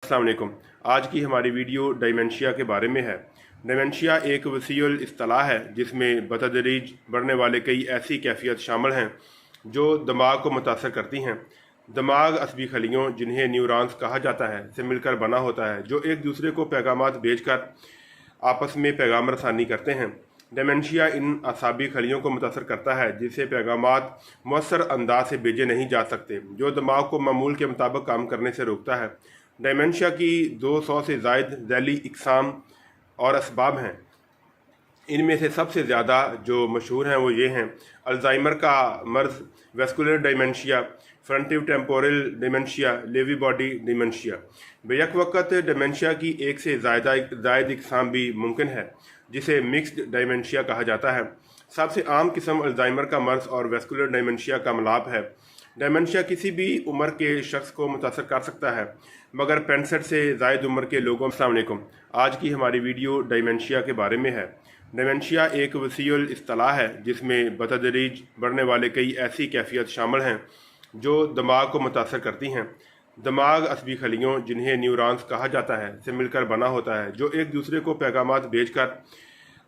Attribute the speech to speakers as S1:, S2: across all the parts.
S1: अस्सलाम वालेकुम। आज की हमारी वीडियो डायमेंशिया के बारे में है। डायमेंशिया एक वसीउल इस्तिलाह है जिसमें बतदरीज बढ़ने वाले कई ऐसी कैफियत शामिल हैं जो दिमाग को मुतासर करती हैं। दिमाग असबी खलियों, जिन्हें न्यूरॉन्स कहा जाता है, से मिलकर बना होता है, जो एक दूसरे को पैगामात भेजकर आपस में पैगाम रसानी करते हैं। डायमेंशिया इन असाबी खलियों को मुतासर करता है जिससे पैगामात मौसर अंदाज से भेजे नहीं जा सकते, जो दिमाग को मामूल के मुताबिक काम करने से रोकता है। डायमेंशिया की 200 से ज़ायद ज़ैली इकसाम और असबाब हैं। इनमें से सबसे ज़्यादा जो मशहूर हैं वो ये हैं: अल्जाइमर का मर्ज़, वेस्कुलर डायमेंशिया, फ्रंटिव टेम्पोरल डायमेंशिया, लेवी बॉडी डायमेंशिया। बेयक वक़्त डायमेंशिया की एक से ज़ायद इकसाम भी मुमकिन है, जिसे मिक्स्ड डायमेंशिया कहा जाता है। सबसे आम किस्म अल्जाइमर का मर्ज़ और वेस्कुलर डायमेंशिया का मिलाप है। डायमेंशिया किसी भी उम्र के शख्स को मुतासर कर सकता है, मगर 65 से ज़ायद उम्र के लोगों। अस्सलाम वालेकुम। आज की हमारी वीडियो डायमेंशिया के बारे में है। डायमेंशिया एक वसीउल इस्तिलाह है जिसमें बतदरीज बढ़ने वाले कई ऐसी कैफियत शामिल हैं जो दिमाग को मुतासर करती हैं। दिमाग असबी खलियों, जिन्हें न्यूरॉन्स कहा जाता है, से मिलकर बना होता है, जो एक दूसरे को पैगामात भेजकर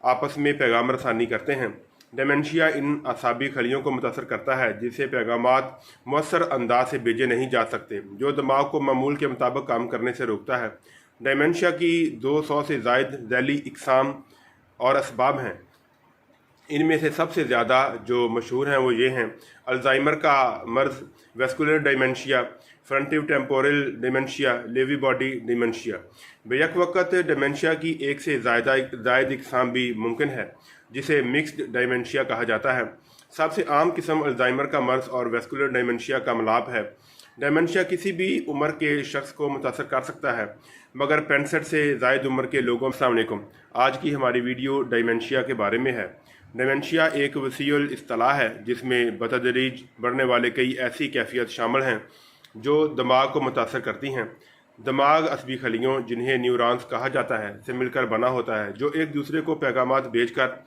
S1: आपस में पैगाम रसानी करते हैं। डायमेंशिया इन असाबी खलियों को मुतासर करता है जिससे पैगामात मौसर अंदाज से भेजे नहीं जा सकते, जो दिमाग को मामूल के मुताबिक काम करने से रोकता है। डायमेंशिया की 200 से ज़ायद ज़ैली इकसाम और असबाब हैं। इनमें से सबसे ज़्यादा जो मशहूर हैं वो ये हैं: अल्जाइमर का मर्ज़, वेस्कुलर डायमेंशिया, फ्रंटिव टेम्पोरल डायमेंशिया, लेवी बॉडी डायमेंशिया। बेयक वक़्त डायमेंशिया की एक से ज़ायद इकसाम भी मुमकिन है, जिसे मिक्स्ड डायमेंशिया कहा जाता है। सबसे आम किस्म अल्जाइमर का मर्ज़ और वेस्कुलर डायमेंशिया का मिलाप है। डायमेंशिया किसी भी उम्र के शख्स को मुतासर कर सकता है, मगर 65 से ज़ायद उम्र के लोगों। अस्सलाम वालेकुम। आज की हमारी वीडियो डायमेंशिया के बारे में है। डायमेंशिया एक वसीउल इस्तिलाह है जिसमें बतदरीज बढ़ने वाले कई ऐसी कैफियत शामिल हैं जो दिमाग को मुतासर करती हैं। दिमाग असबी खलियों, जिन्हें न्यूरॉन्स कहा जाता है, से मिलकर बना होता है, जो एक दूसरे को पैगामात भेजकर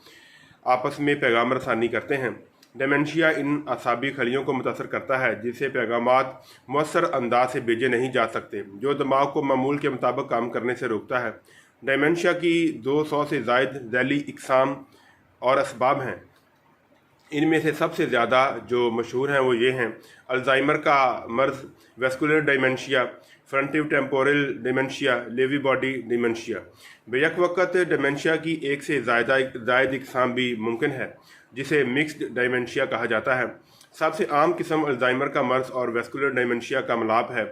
S1: आपस में पैगाम रसानी करते हैं। डायमेंशिया इन असाबी खलियों को मुतासर करता है जिससे पैगामात मौसर अंदाज से भेजे नहीं जा सकते, जो दिमाग को मामूल के मुताबिक काम करने से रोकता है। डायमेंशिया की 200 से ज़ायद ज़ैली इकसाम और असबाब हैं। इनमें से सबसे ज़्यादा जो मशहूर हैं वो ये हैं: अल्जाइमर का मर्ज़, वेस्कुलर डायमेंशिया, फ्रंटिव टेम्पोरल डायमेंशिया, लेवी बॉडी डायमेंशिया। बेयक वक़्त डायमेंशिया की एक से ज़ायद इकसाम भी मुमकिन है, जिसे मिक्स्ड डायमेंशिया कहा जाता है। सबसे आम किस्म अल्जाइमर का मर्ज़ और वेस्कुलर डायमेंशिया का मिलाप है।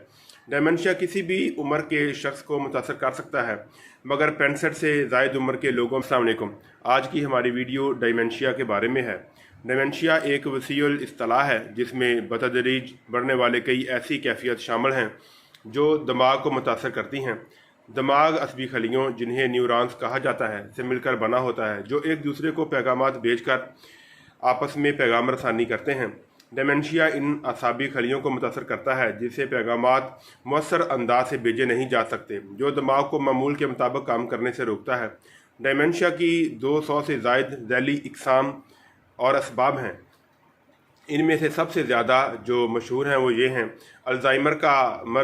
S1: डायमेंशिया किसी भी उम्र के शख्स को मुतासर कर सकता है, मगर 65 से ज़ायद उम्र के लोगों। अस्सलाम वालेकुम। आज की हमारी वीडियो डायमेंशिया के बारे में है। डायमेंशिया एक वसीउल इस्तिलाह है जिसमें बतदरीज बढ़ने वाले कई ऐसी कैफियत शामिल हैं जो दिमाग को मुतासर करती हैं। दिमाग असबी खलियों, जिन्हें न्यूरॉन्स कहा जाता है, से मिलकर बना होता है, जो एक दूसरे को पैगामात भेजकर आपस में पैगाम रसानी करते हैं। डायमेंशिया इन असाबी खलियों को मुतासर करता है जिससे पैगामात मौसर अंदाज से भेजे नहीं जा सकते, जो दिमाग को मामूल के मुताबिक काम करने से रोकता है। डायमेंशिया की 200 से ज़ायद ज़ैली इकसाम और असबाब हैं। इनमें से सबसे ज़्यादा जो मशहूर हैं वो ये हैं: अल्जाइमर का मर्ज़,